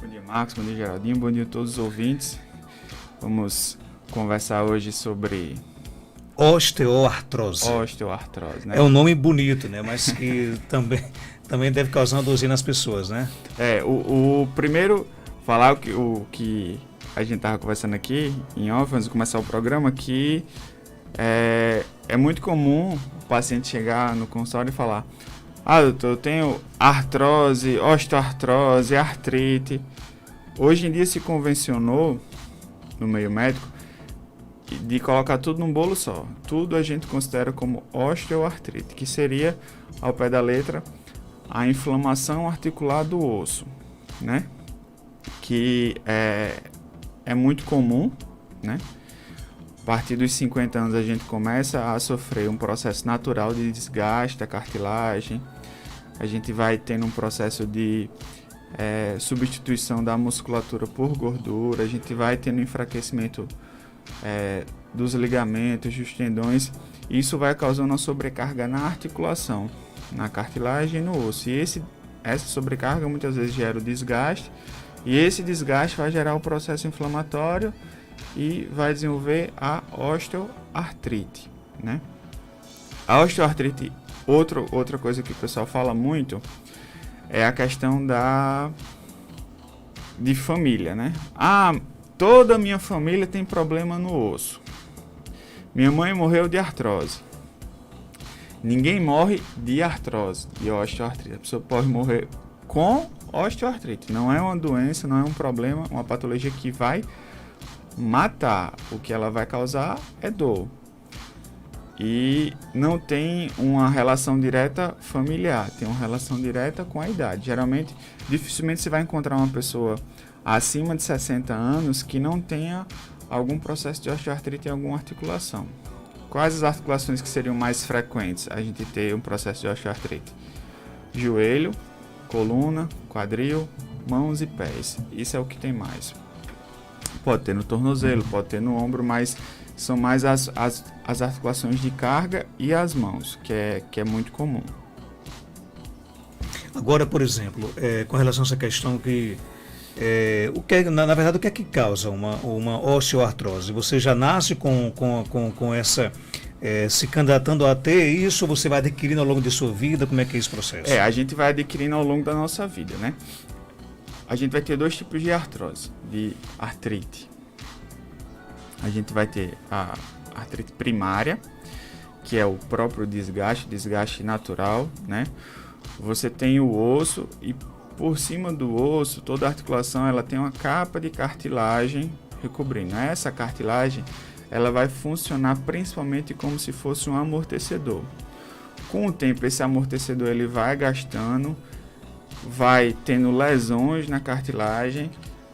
Bom dia, Marcos. Bom dia, Geraldinho. Bom dia a todos os ouvintes. Vamos conversar hoje sobre Osteoartrose. osteoartrose, né? É um nome bonito, né? Mas que também deve causar uma dorzinha nas pessoas, né? O primeiro, falar o que a gente estava conversando aqui em off, antes de começar o programa, que é muito comum o paciente chegar no consultório e falar: doutor, eu tenho artrose, osteoartrose, artrite. Hoje em dia se convencionou, no meio médico, de colocar tudo num bolo só. Tudo a gente considera como osteoartrite, que seria, ao pé da letra, a inflamação articular do osso, né? Que é muito comum, né? A partir dos 50 anos a gente começa a sofrer um processo natural de desgaste da cartilagem. A gente vai tendo um processo de substituição da musculatura por gordura. A gente vai tendo enfraquecimento dos ligamentos, dos tendões. Isso vai causando uma sobrecarga na articulação, na cartilagem e no osso. E essa sobrecarga muitas vezes gera o desgaste. E esse desgaste vai gerar o processo inflamatório e vai desenvolver a osteoartrite, né? A osteoartrite, outra coisa que o pessoal fala muito é a questão de família, né? Toda a minha família tem problema no osso. Minha mãe morreu de artrose. Ninguém morre de artrose, de osteoartrite. A pessoa pode morrer com osteoartrite. Não é uma doença, não é um problema, uma patologia que vai matar. O que ela vai causar é dor. E não tem uma relação direta familiar, tem uma relação direta com a idade. Geralmente, dificilmente você vai encontrar uma pessoa acima de 60 anos que não tenha algum processo de osteoartrite em alguma articulação. Quais as articulações que seriam mais frequentes a gente ter um processo de osteoartrite? Joelho, coluna, quadril, mãos e pés. Isso é o que tem mais. Pode ter no tornozelo, pode ter no ombro, mas são mais as articulações de carga e as mãos, que é muito comum. Agora, por exemplo, com relação a essa questão que na verdade, o que é que causa uma osteoartrose? Você já nasce com essa, se candidatando a ter isso, ou você vai adquirindo ao longo de sua vida? Como é que é esse processo? A gente vai adquirindo ao longo da nossa vida, né? A gente vai ter dois tipos de artrose, de artrite. A gente vai ter a artrite primária, que é o próprio desgaste natural, né? Você tem o osso e por cima do osso, toda a articulação, ela tem uma capa de cartilagem recobrindo. Essa cartilagem, ela vai funcionar principalmente como se fosse um amortecedor. Com o tempo, esse amortecedor ele vai gastando, vai tendo lesões na cartilagem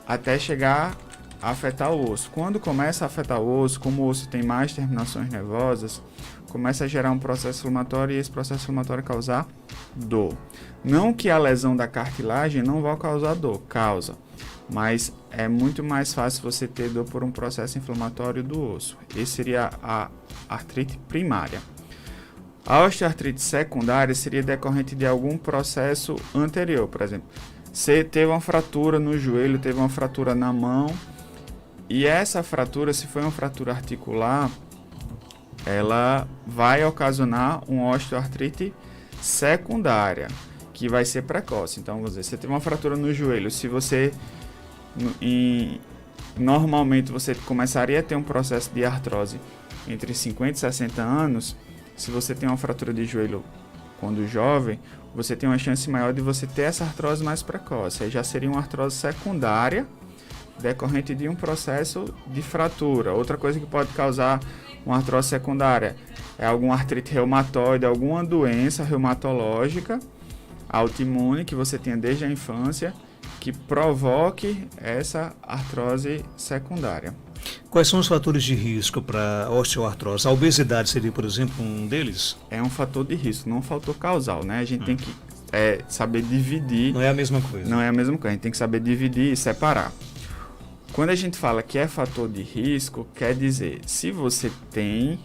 até chegar a afetar o osso. Quando começa a afetar o osso, como o osso tem mais terminações nervosas, começa a gerar um processo inflamatório e esse processo inflamatório causar dor. Não que a lesão da cartilagem não vá causar dor, causa, mas é muito mais fácil você ter dor por um processo inflamatório do osso. Esse seria a artrite primária. A osteoartrite secundária seria decorrente de algum processo anterior, por exemplo, você teve uma fratura no joelho, teve uma fratura na mão, e essa fratura, se for uma fratura articular, ela vai ocasionar uma osteoartrite secundária, que vai ser precoce. Então, vamos dizer, você teve uma fratura no joelho, se você normalmente você começaria a ter um processo de artrose entre 50 e 60 anos, se você tem uma fratura de joelho quando jovem, você tem uma chance maior de você ter essa artrose mais precoce. Aí já seria uma artrose secundária, decorrente de um processo de fratura. Outra coisa que pode causar uma artrose secundária é alguma artrite reumatoide, alguma doença reumatológica autoimune que você tenha desde a infância que provoque essa artrose secundária. Quais são os fatores de risco para osteoartrose? A obesidade seria, por exemplo, um deles? É um fator de risco, não um fator causal, né? A gente tem que saber dividir. Não é a mesma coisa. Não é a mesma coisa, a gente tem que saber dividir e separar. Quando a gente fala que é fator de risco, quer dizer, se você tem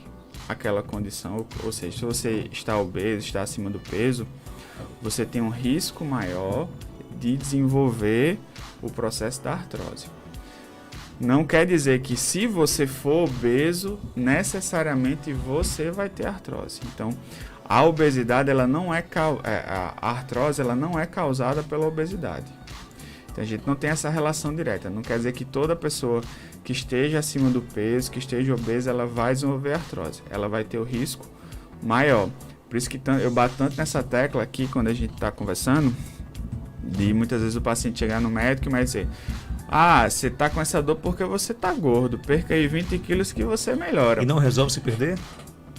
aquela condição, ou seja, se você está obeso, está acima do peso, você tem um risco maior de desenvolver o processo da artrose. Não quer dizer que se você for obeso, necessariamente você vai ter artrose. Então, a obesidade, a artrose, ela não é causada pela obesidade. Então, a gente não tem essa relação direta. Não quer dizer que toda pessoa que esteja acima do peso, que esteja obesa, ela vai desenvolver artrose. Ela vai ter o risco maior. Por isso que eu bato tanto nessa tecla aqui, quando a gente está conversando, de muitas vezes o paciente chegar no médico e vai dizer: você tá com essa dor porque você tá gordo, perca aí 20 quilos que você melhora. E não resolve se perder?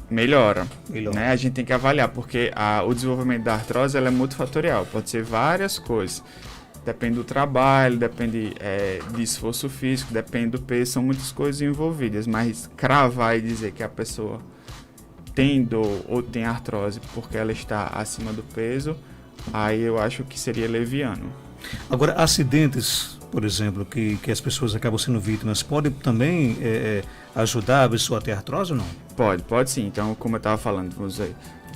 Melhora. Né? A gente tem que avaliar, porque o desenvolvimento da artrose ela é multifatorial, pode ser várias coisas. Depende do trabalho, depende de esforço físico, depende do peso, são muitas coisas envolvidas, mas cravar e dizer que a pessoa tem dor ou tem artrose porque ela está acima do peso, aí eu acho que seria leviano. Agora, acidentes, por exemplo, que as pessoas acabam sendo vítimas, podem também ajudar a pessoa a ter artrose ou não? Pode sim. Então, como eu estava falando,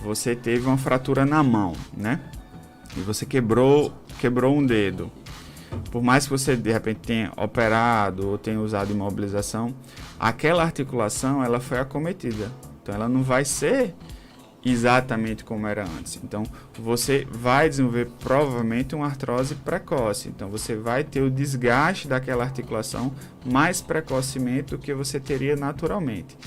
você teve uma fratura na mão, né? E você quebrou um dedo. Por mais que você, de repente, tenha operado ou tenha usado imobilização, aquela articulação, ela foi acometida. Então, ela não vai ser exatamente como era antes. Então, você vai desenvolver provavelmente uma artrose precoce. Então, você vai ter o desgaste daquela articulação mais precocemente do que você teria naturalmente.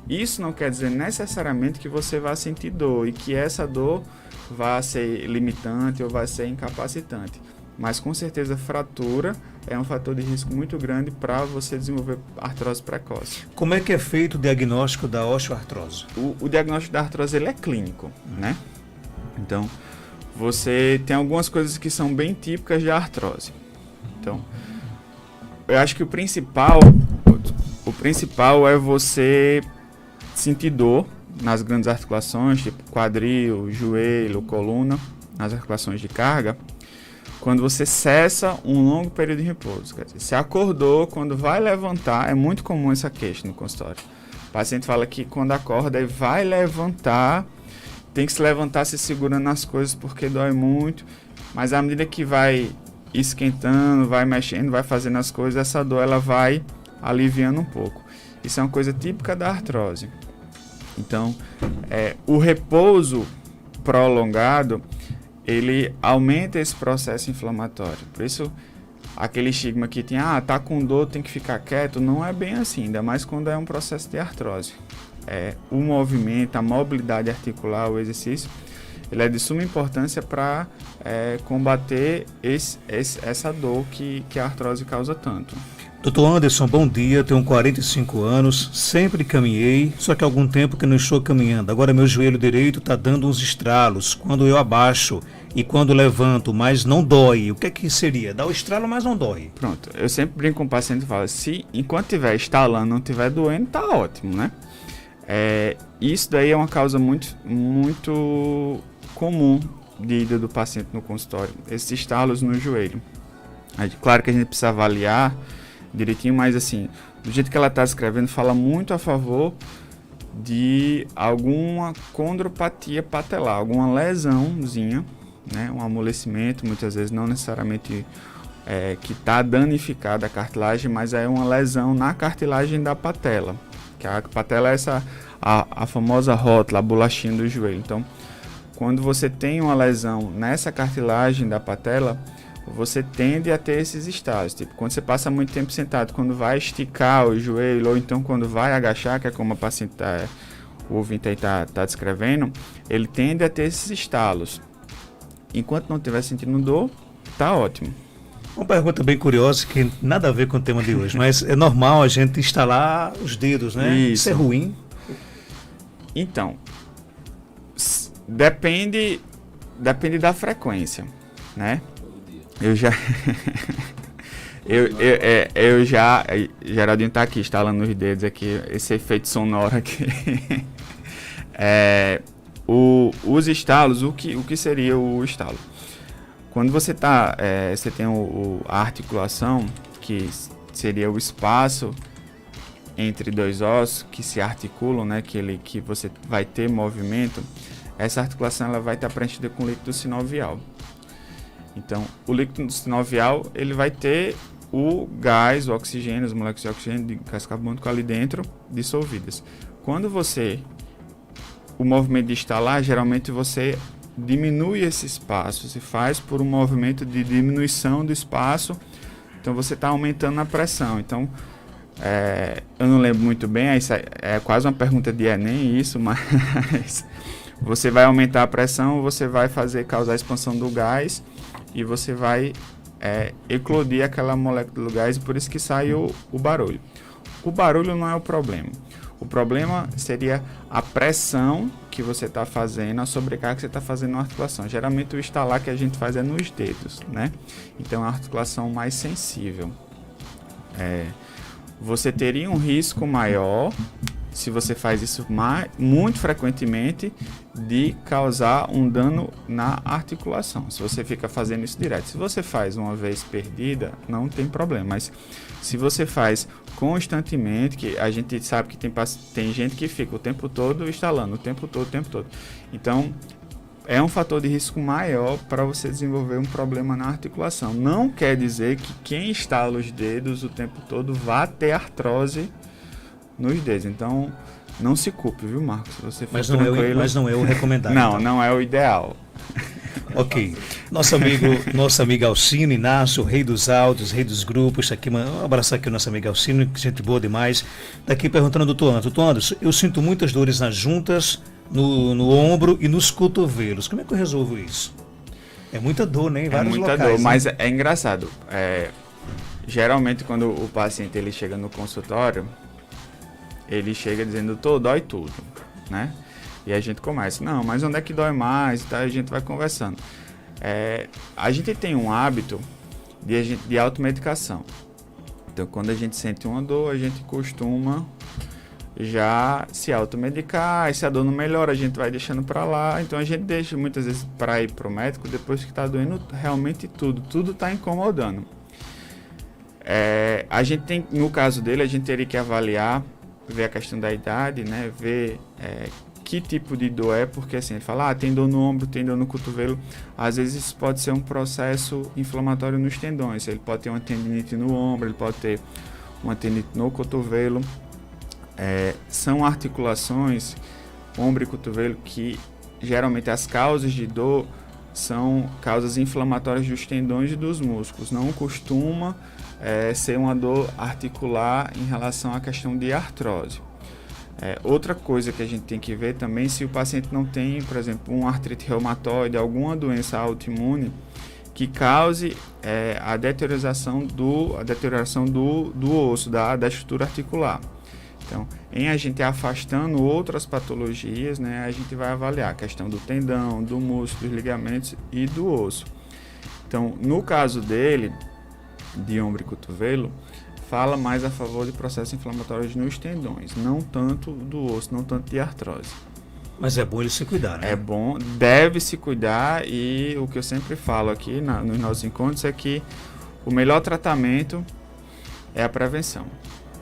Isso não quer dizer necessariamente que você vai sentir dor e que essa dor vai ser limitante ou vai ser incapacitante. Mas, com certeza, fratura é um fator de risco muito grande para você desenvolver artrose precoce. Como é que é feito o diagnóstico da osteoartrose? O diagnóstico da artrose ele é clínico, né? Então, você tem algumas coisas que são bem típicas de artrose. Então, eu acho que o principal é você sentir dor nas grandes articulações, tipo quadril, joelho, coluna, nas articulações de carga, quando você cessa um longo período de repouso. Quer dizer, você acordou, quando vai levantar, é muito comum essa queixa no consultório. O paciente fala que quando acorda, ele vai levantar, tem que se levantar se segurando nas coisas porque dói muito, mas à medida que vai esquentando, vai mexendo, vai fazendo as coisas, essa dor ela vai aliviando um pouco. Isso é uma coisa típica da artrose. Então, o repouso prolongado, ele aumenta esse processo inflamatório. Por isso, aquele estigma que tem, tá com dor, tem que ficar quieto, não é bem assim, ainda mais quando é um processo de artrose. O movimento, a mobilidade articular, o exercício, ele é de suma importância para combater essa dor que a artrose causa tanto. Dr. Anderson, bom dia, tenho 45 anos, sempre caminhei, só que há algum tempo que não estou caminhando. Agora meu joelho direito está dando uns estralos quando eu abaixo e quando levanto, mas não dói. O que é que seria? Dá o estralo, mas não dói. Pronto, eu sempre brinco com o paciente e falo, se enquanto estiver estalando, não estiver doendo, tá ótimo, né? Isso daí é uma causa muito, muito comum de ida do paciente no consultório, esses estalos no joelho. Claro que a gente precisa avaliar direitinho, mas assim, do jeito que ela está escrevendo, fala muito a favor de alguma condropatia patelar, alguma lesãozinha, né, um amolecimento, muitas vezes não necessariamente que está danificada a cartilagem, mas é uma lesão na cartilagem da patela, que a patela é a famosa rótula, a bolachinha do joelho. Então, quando você tem uma lesão nessa cartilagem da patela, você tende a ter esses estados, tipo, quando você passa muito tempo sentado, quando vai esticar o joelho, ou então quando vai agachar, que é como a paciente o ouvinte aí tá descrevendo, ele tende a ter esses estalos. Enquanto não estiver sentindo dor, tá ótimo. Uma pergunta bem curiosa, que nada a ver com o tema de hoje, mas é normal a gente estalar os dedos, né? Isso é ruim? Então, depende da frequência, né? Geraldinho tá aqui, estalando os dedos aqui, esse efeito sonoro aqui. Os estalos, o que seria o estalo? Quando você você tem a articulação, que seria o espaço entre dois ossos que se articulam, né, que você vai ter movimento, essa articulação ela vai estar preenchida com líquido sinovial. Então, o líquido sinovial, ele vai ter o gás, o oxigênio, as moléculas de oxigênio, de gás carbônico ali dentro, dissolvidas. Quando o movimento de instalar, geralmente você diminui esse espaço, se faz por um movimento de diminuição do espaço, então você está aumentando a pressão. Então, eu não lembro muito bem, isso é quase uma pergunta de Enem isso, mas você vai aumentar a pressão, você vai causar a expansão do gás e você vai eclodir aquela molécula do gás, e por isso que sai o barulho. O barulho não é o problema. O problema seria a pressão que você está fazendo, a sobrecarga que você está fazendo na articulação. Geralmente o instalar que a gente faz é nos dedos, né? Então é uma articulação mais sensível. Você teria um risco maior, se você faz isso muito frequentemente, de causar um dano na articulação, se você fica fazendo isso direto. Se você faz uma vez perdida, não tem problema, mas se você faz constantemente, que a gente sabe que tem gente que fica o tempo todo instalando, o tempo todo. Então, é um fator de risco maior para você desenvolver um problema na articulação. Não quer dizer que quem instala os dedos o tempo todo vá ter artrose nos dedos. Então, não se culpe, viu, Marcos? Você mas não é o recomendado. Não, então. Não é o ideal. Ok. Nosso amigo Alcino Inácio, rei dos áudios, rei dos grupos. Aqui, um abraço aqui ao nosso amigo Alcino, gente boa demais. Daqui perguntando ao doutor Anderson. Doutor Anderson, eu sinto muitas dores nas juntas, no ombro e nos cotovelos. Como é que eu resolvo isso? É muita dor, né? Em vários locais. Dor, né? Mas é engraçado. Geralmente, quando o paciente ele chega no consultório, ele chega dizendo, dói tudo, né? E a gente começa, não, mas onde é que dói mais? Tá? A gente vai conversando. A gente tem um hábito de automedicação. Então, quando a gente sente uma dor, a gente costuma já se automedicar. E se a dor não melhora, a gente vai deixando para lá. Então, a gente deixa muitas vezes para ir para o médico depois que está doendo realmente tudo está incomodando. A gente tem, no caso dele, a gente teria que avaliar, ver a questão da idade, né? Ver que tipo de dor é, porque assim, ele fala, tem dor no ombro, tem dor no cotovelo. Às vezes isso pode ser um processo inflamatório nos tendões. Ele pode ter uma tendinite no ombro, ele pode ter uma tendinite no cotovelo. São articulações, ombro e cotovelo, que geralmente as causas de dor são causas inflamatórias dos tendões e dos músculos. Não costuma ser uma dor articular em relação à questão de artrose. Outra coisa que a gente tem que ver também, se o paciente não tem, por exemplo, uma artrite reumatoide, alguma doença autoimune que cause a deterioração do osso, da estrutura articular. Então, em a gente afastando outras patologias, né, a gente vai avaliar a questão do tendão, do músculo, dos ligamentos e do osso. Então, no caso dele, de ombro e cotovelo, fala mais a favor de processos inflamatórios nos tendões, não tanto do osso, não tanto de artrose. Mas é bom ele se cuidar, né? É bom, deve se cuidar, e o que eu sempre falo aqui nos nossos encontros é que o melhor tratamento é a prevenção.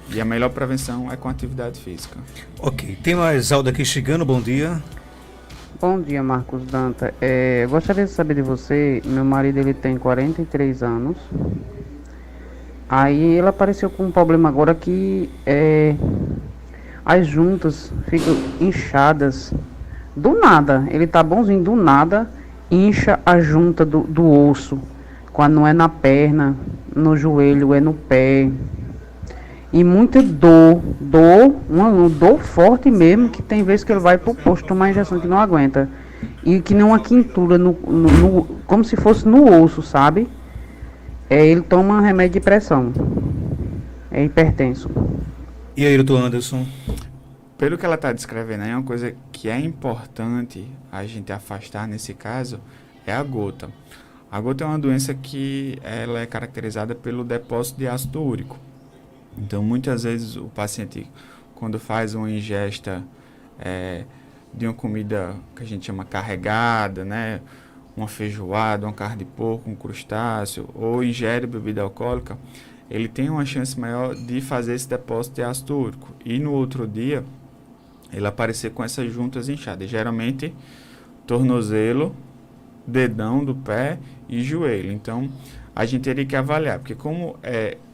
E a melhor prevenção é com atividade física. Ok, tem mais áudio aqui chegando, bom dia. Bom dia, Marcos Danta. Eu gostaria de saber de você, meu marido ele tem 43 anos. Aí ele apareceu com um problema agora que as juntas ficam inchadas. Do nada, ele tá bonzinho, do nada incha a junta do osso. Quando não é na perna, no joelho, é no pé. E muita uma dor forte mesmo, que tem vezes que ele vai pro posto tomar injeção que não aguenta. E que nem uma quintura, como se fosse no osso, sabe? Ele toma remédio de pressão. É hipertenso. E aí, doutor Anderson? Pelo que ela está descrevendo aí, uma coisa que é importante a gente afastar nesse caso é a gota. A gota é uma doença que ela é caracterizada pelo depósito de ácido úrico. Então, muitas vezes o paciente, quando faz uma ingesta de uma comida que a gente chama carregada, né? Uma feijoada, uma carne de porco, um crustáceo, ou ingere bebida alcoólica, ele tem uma chance maior de fazer esse depósito de ácido úrico. E no outro dia, ele aparecer com essas juntas inchadas. Geralmente, tornozelo, dedão do pé e joelho. Então, a gente teria que avaliar, porque como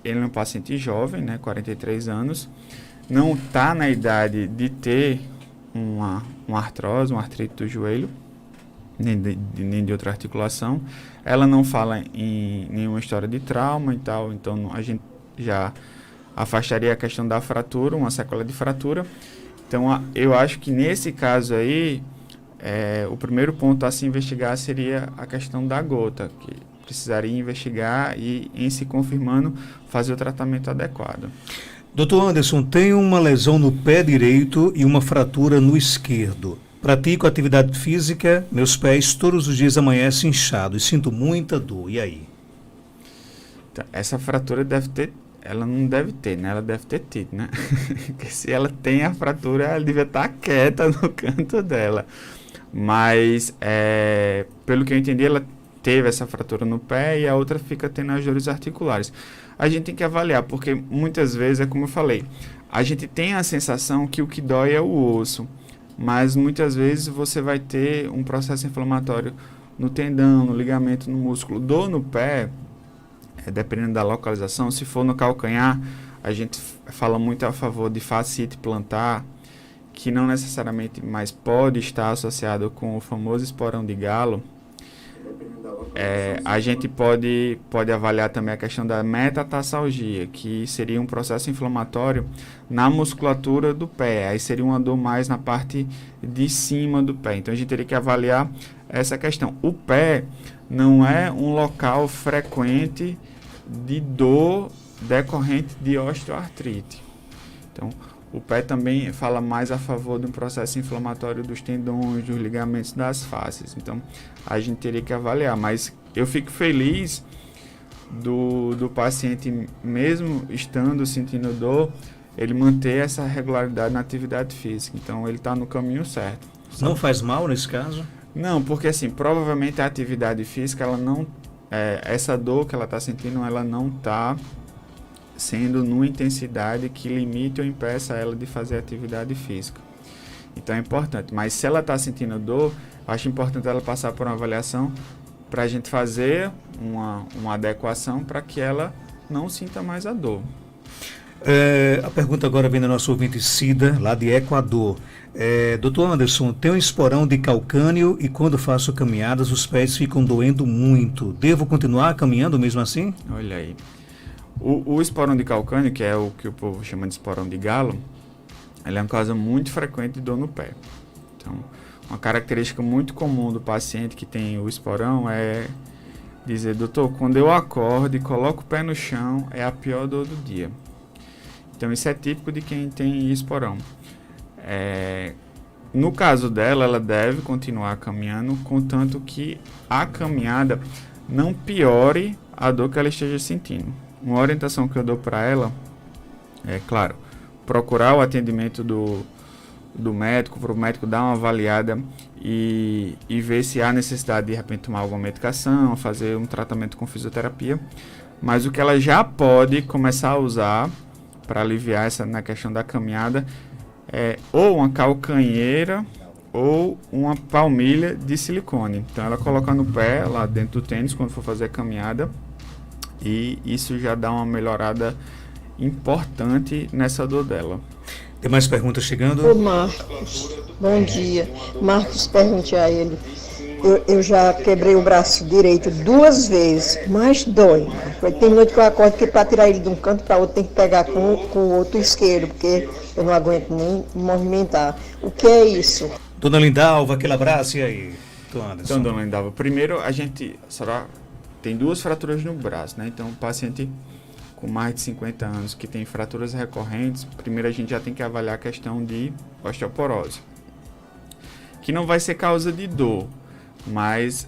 ele é um paciente jovem, né, 43 anos, não está na idade de ter uma artrose, uma artrite do joelho, nem de outra articulação. Ela não fala em nenhuma história de trauma e tal, então a gente já afastaria a questão da fratura, uma sequela de fratura. Então, eu acho que nesse caso aí, o primeiro ponto a se investigar seria a questão da gota, que precisaria investigar e, em se confirmando, fazer o tratamento adequado. Doutor Anderson, tenho uma lesão no pé direito e uma fratura no esquerdo. Pratico atividade física, meus pés todos os dias amanhecem inchados, sinto muita dor. E aí? Então, essa fratura ela não deve ter, né? Ela deve ter tido, né? Porque se ela tem a fratura, ela devia estar quieta no canto dela. Mas, pelo que eu entendi, ela teve essa fratura no pé e a outra fica tendo as dores articulares. A gente tem que avaliar, porque muitas vezes, é como eu falei, a gente tem a sensação que o que dói é o osso, mas muitas vezes você vai ter um processo inflamatório no tendão, no ligamento, no músculo. Dor no pé, dependendo da localização, se for no calcanhar, a gente fala muito a favor de fascite plantar, que não necessariamente, mas pode estar associado com o famoso esporão de galo. A gente pode avaliar também a questão da metatarsalgia, que seria um processo inflamatório na musculatura do pé. Aí seria uma dor mais na parte de cima do pé. Então a gente teria que avaliar essa questão. O pé não é um local frequente de dor decorrente de osteoartrite. Então, o pé também fala mais a favor de um processo inflamatório dos tendões, dos ligamentos das faces. Então, a gente teria que avaliar. Mas eu fico feliz do paciente, mesmo sentindo dor, ele manter essa regularidade na atividade física. Então, ele está no caminho certo. Não faz mal nesse caso? Não, porque assim, provavelmente a atividade física, ela não... essa dor que ela está sentindo, ela não está sendo numa intensidade que limite ou impeça ela de fazer atividade física. Então é importante. Mas se ela está sentindo dor, acho importante ela passar por uma avaliação para a gente fazer uma adequação para que ela não sinta mais a dor. A pergunta agora vem da nossa ouvinte Cida, lá de Equador. Doutor Anderson, tenho um esporão de calcânio e quando faço caminhadas os pés ficam doendo muito. Devo continuar caminhando mesmo assim? Olha aí. O esporão de calcânio, que é o que o povo chama de esporão de galo, ele é uma causa muito frequente de dor no pé. Então, uma característica muito comum do paciente que tem o esporão é dizer: doutor, quando eu acordo e coloco o pé no chão, é a pior dor do dia. Então, isso é típico de quem tem esporão. No caso dela, ela deve continuar caminhando, contanto que a caminhada não piore a dor que ela esteja sentindo. Uma orientação que eu dou para ela é, claro, procurar o atendimento do médico, para o médico dar uma avaliada e ver se há necessidade de repente tomar alguma medicação, fazer um tratamento com fisioterapia. Mas o que ela já pode começar a usar para aliviar na questão da caminhada é ou uma calcanheira ou uma palmilha de silicone. Então ela coloca no pé, lá dentro do tênis, quando for fazer a caminhada, e isso já dá uma melhorada importante nessa dor dela. Tem mais perguntas chegando? Ô Marcos, bom dia. Marcos, pergunte a ele. Eu já quebrei o braço direito 2 vezes, mas dói. Tem noite que eu acordo que para tirar ele de um canto para outro tem que pegar com o outro isqueiro, porque eu não aguento nem movimentar. O que é isso? Dona Lindalva, aquele abraço, e aí? Então, dona Lindalva, primeiro a senhora tem 2 fraturas no braço, né? Então, o paciente com mais de 50 anos que tem fraturas recorrentes, primeiro a gente já tem que avaliar a questão de osteoporose, que não vai ser causa de dor, mas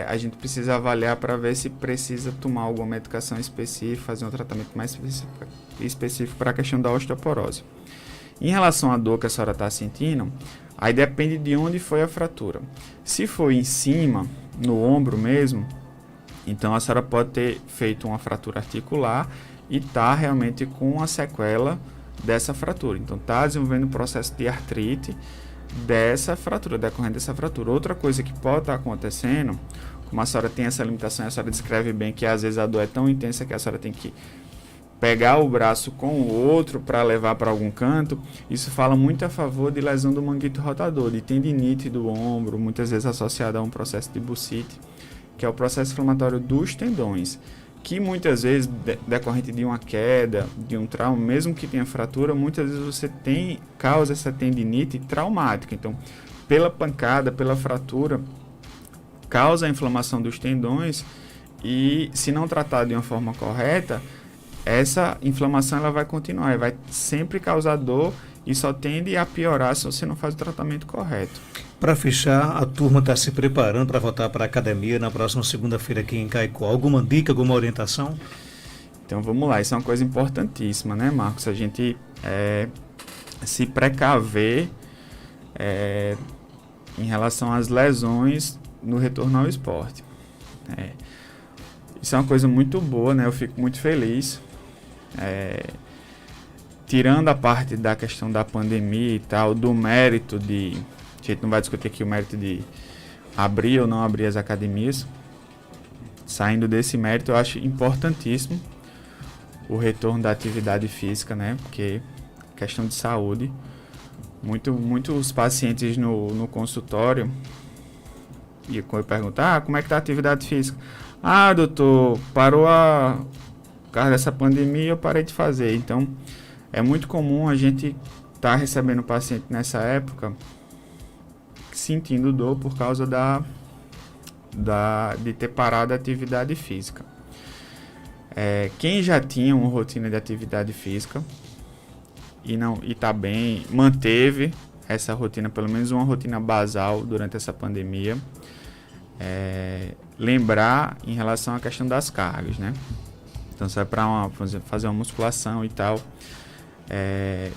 a gente precisa avaliar para ver se precisa tomar alguma medicação específica, fazer um tratamento mais específico para a questão da osteoporose. Em relação à dor que a senhora está sentindo, aí depende de onde foi a fratura. Se for em cima, no ombro mesmo, então a senhora pode ter feito uma fratura articular e está realmente com uma sequela dessa fratura. Então está desenvolvendo um processo de artrite dessa fratura, decorrente dessa fratura. Outra coisa que pode estar acontecendo, como a senhora tem essa limitação, a senhora descreve bem que às vezes a dor é tão intensa que a senhora tem que pegar o braço com o outro para levar para algum canto, isso fala muito a favor de lesão do manguito rotador, de tendinite do ombro, muitas vezes associada a um processo de bursite, que é o processo inflamatório dos tendões, que muitas vezes, decorrente de uma queda, de um trauma, mesmo que tenha fratura, muitas vezes você causa essa tendinite traumática. Então, pela pancada, pela fratura, causa a inflamação dos tendões e, se não tratado de uma forma correta, essa inflamação ela vai continuar, vai sempre causar dor e só tende a piorar se você não faz o tratamento correto. Para fechar, a turma está se preparando para voltar para a academia na próxima segunda-feira aqui em Caicó. Alguma dica, alguma orientação? Então vamos lá, isso é uma coisa importantíssima, né, Marcos? A gente se precaver em relação às lesões no retorno ao esporte. Isso é uma coisa muito boa, né? Eu fico muito feliz. Tirando a parte da questão da pandemia e tal, do mérito de... A gente não vai discutir aqui o mérito de abrir ou não abrir as academias. Saindo desse mérito, eu acho importantíssimo o retorno da atividade física, né? Porque questão de saúde. Muitos pacientes no consultório, e quando eu pergunto, como é que tá a atividade física? Doutor, parou por causa dessa pandemia, eu parei de fazer. Então, é muito comum a gente estar recebendo paciente nessa época sentindo dor por causa de ter parado a atividade física. Quem já tinha uma rotina de atividade física e está bem, manteve essa rotina, pelo menos uma rotina basal durante essa pandemia, lembrar em relação à questão das cargas, né? Então, se vai para fazer uma musculação e tal,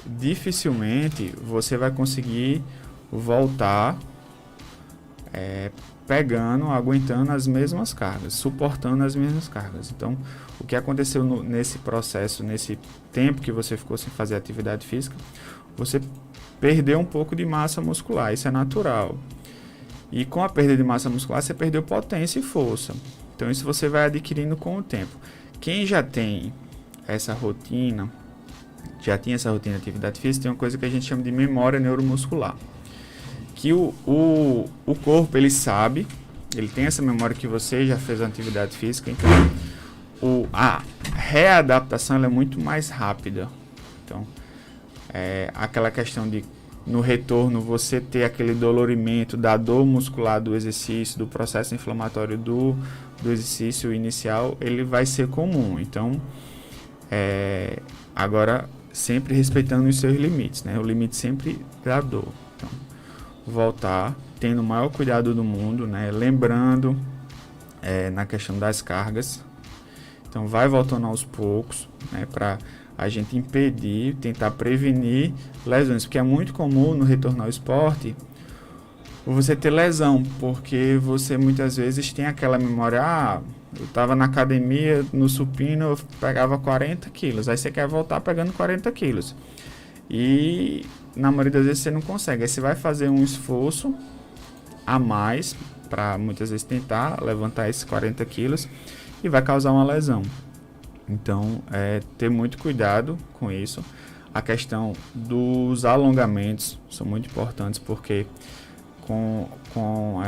dificilmente você vai conseguir voltar aguentando as mesmas cargas, suportando as mesmas cargas. Então, o que aconteceu nesse processo, nesse tempo que você ficou sem fazer atividade física, você perdeu um pouco de massa muscular, isso é natural. E com a perda de massa muscular, você perdeu potência e força. Então, isso você vai adquirindo com o tempo. Quem já tem essa rotina, já tinha essa rotina de atividade física, tem uma coisa que a gente chama de memória neuromuscular. Que o corpo, ele sabe, ele tem essa memória que você já fez uma atividade física, então a readaptação ela é muito mais rápida. Então, aquela questão de, no retorno, você ter aquele dolorimento da dor muscular do exercício, do processo inflamatório do exercício inicial, ele vai ser comum. Então, agora, sempre respeitando os seus limites, né? O limite sempre da dor. Então, voltar, tendo o maior cuidado do mundo, né? Lembrando na questão das cargas. Então, vai voltando aos poucos, né? Para a gente impedir, tentar prevenir lesões, porque é muito comum no retorno ao esporte você ter lesão, porque você muitas vezes tem aquela memória, eu estava na academia, no supino, eu pegava 40 quilos, aí você quer voltar pegando 40 quilos. E na maioria das vezes você não consegue, aí você vai fazer um esforço a mais para muitas vezes tentar levantar esses 40 quilos e vai causar uma lesão. Então, ter muito cuidado com isso. A questão dos alongamentos são muito importantes, porque com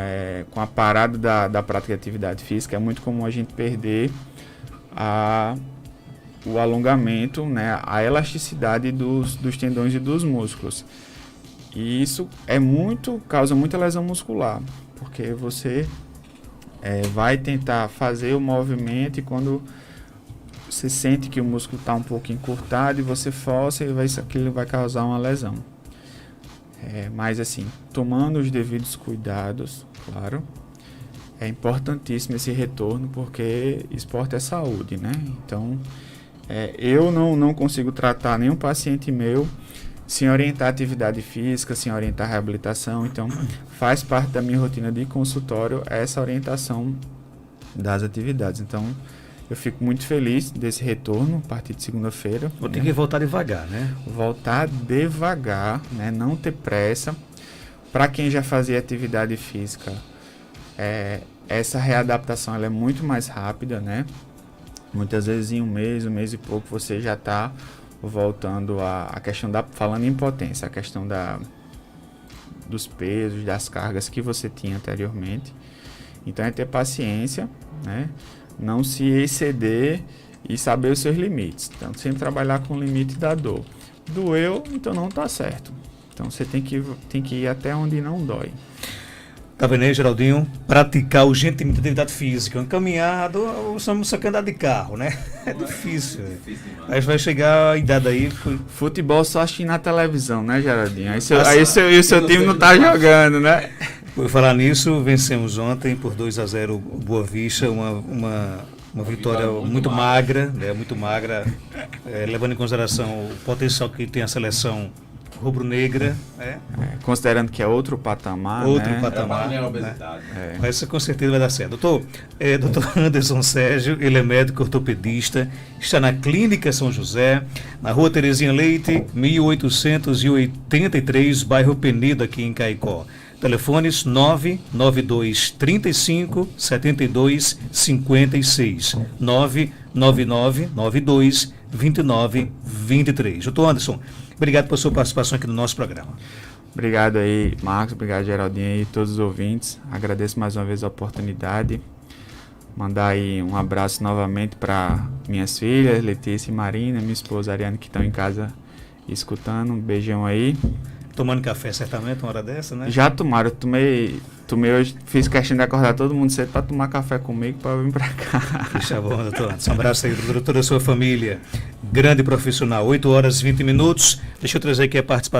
a parada da prática de atividade física é muito comum a gente perder o alongamento, né, a elasticidade dos tendões e dos músculos. E isso causa muita lesão muscular, porque você vai tentar fazer o movimento e quando você sente que o músculo está um pouco encurtado e você força e aquilo vai causar uma lesão. Mas assim, tomando os devidos cuidados, claro, é importantíssimo esse retorno, porque esporte é saúde, né? Então, eu não consigo tratar nenhum paciente meu sem orientar atividade física, sem orientar reabilitação. Então, faz parte da minha rotina de consultório essa orientação das atividades. Então, eu fico muito feliz desse retorno a partir de segunda-feira. Vou ter que voltar devagar, né? Voltar devagar, né? Não ter pressa. Para quem já fazia atividade física, essa readaptação ela é muito mais rápida, né? Muitas vezes em um mês e pouco, você já está voltando a questão falando em potência, a questão dos pesos, das cargas que você tinha anteriormente. Então é ter paciência, né? Não se exceder e saber os seus limites. Então sempre trabalhar com o limite da dor. Doeu, então não está certo. Então você tem que ir até onde não dói. Tá vendo aí, Geraldinho? Praticar urgentemente atividade física. Uma caminhada, somos só que andar de carro, né? É difícil. Aí vai chegar a idade aí. Futebol só assistindo na televisão, né, Geraldinho? Aí seu time não tá jogando, né? Por falar nisso, vencemos ontem por 2-0 o Boa Vista, uma vitória muito magra, né? Muito magra, levando em consideração o potencial que tem a seleção rubro-negra, né? Considerando que é outro patamar, outro né? patamar, né? Mas isso com certeza vai dar certo. Doutor Anderson Sérgio, ele é médico ortopedista, está na Clínica São José, na Rua Terezinha Leite, 1883, bairro Penedo, aqui em Caicó. Telefones 992 35 72 56, 999 92 29 23. Doutor Anderson, obrigado por sua participação aqui no nosso programa. Obrigado aí, Marcos, obrigado, Geraldinho e todos os ouvintes. Agradeço mais uma vez a oportunidade. Mandar aí um abraço novamente para minhas filhas, Letícia e Marina, minha esposa Ariane, que estão em casa escutando. Um beijão aí. Tomando café certamente, uma hora dessa, né? Já tomaram, eu tomei hoje, fiz questão de acordar todo mundo cedo para tomar café comigo para vir para cá. Deixa bom, doutor. Um abraço aí para toda a sua família. Grande profissional, 8 horas e 20 minutos. Deixa eu trazer aqui a participação